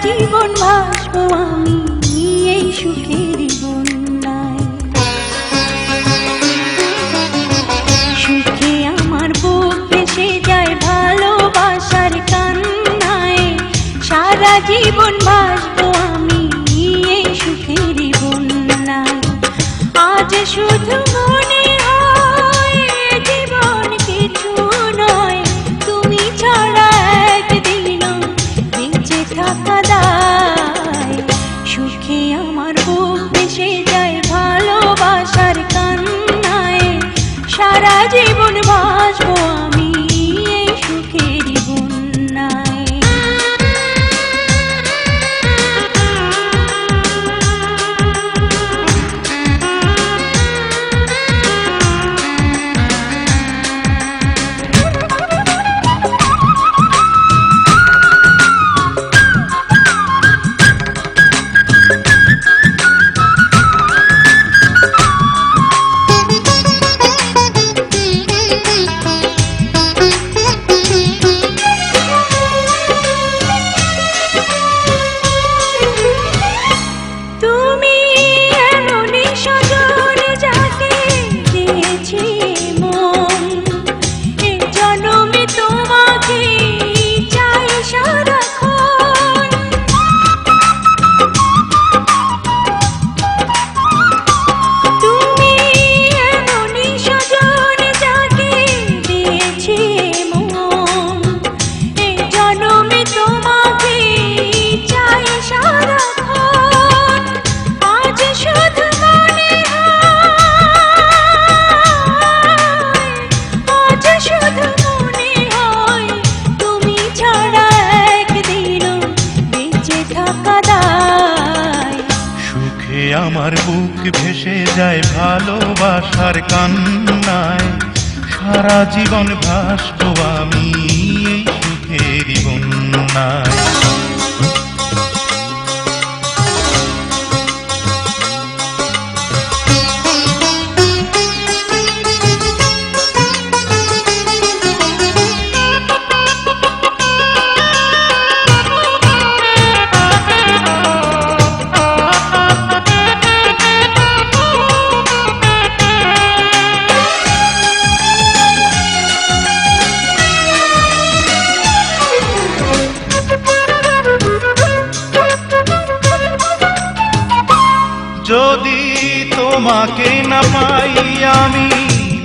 জীবন ভাসবো আমি এই সুখের বন্যায়। সুখে আমার বুক ভেসে যায় ভালোবাসার কান্নায়, সারা জীবন ভাসবো আমি এই সুখের বন্যায়। আজ শুধু মনে হয় জীবন কিছু নয়, তুমি ছাড়া একদিনও বেঁচে থাকা দায়। সুখে আমার বুক ভেসে যায় ভালোবাসার কান্নায়, সারা জীবন ভাসবো আমি এই সুখের বন্যায়। আমার বুক ভেসে যায় ভালোবাসার কান্নায়, সারা জীবন ভাসবো আমি এই সুখের বন্যায়। যদি তোমাকে না পাই আমি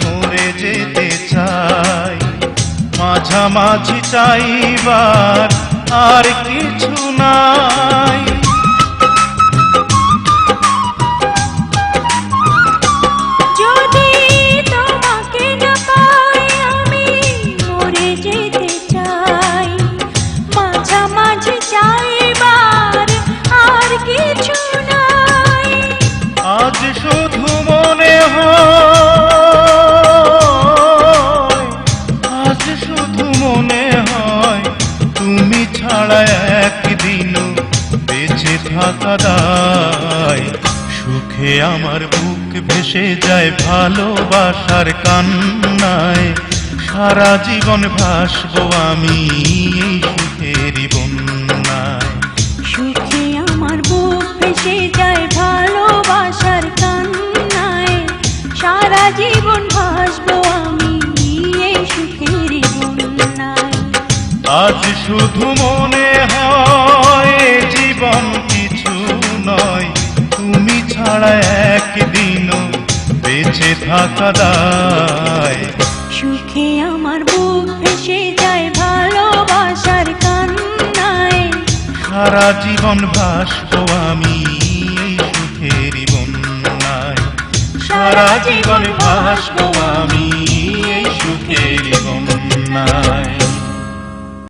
মরে যেতে চাই, মাঝামাঝি চাইবার আর কিছু নাই। যদি তোমাকে না পাই আমি মরে যেতে চাই, মাঝামাঝি চাইবার আর কিছু নাই। আজ শুধু মনে হয়, আজ শুধু মনে হয় তুমি ছাড়া একদিনও বেঁচে থাকা দায়। সুখে আমার বুক ভেসে যায় ভালোবাসার কান্নায়, সারা জীবন ভাসবো আমি এই সুখের বন্যায়। সুখে আমার বুক ভেসে যায় ভালোবাসার কান্নায়, সারা জীবন ভাসবো আমি এই সুখের বন্যায়। আজ শুধু মনে হয় জীবন কিছু নয়, তুমি ছাড়া একদিনও বেঁচে থাকা দায়। সুখে আমার বুক ভেসে যায় ভালোবাসার কান্নায়, সারা জীবন ভাসবো আমি এই সুখের বন্যায়। সারা জীবন ভাসবো আমি এই সুখের বন্যায়।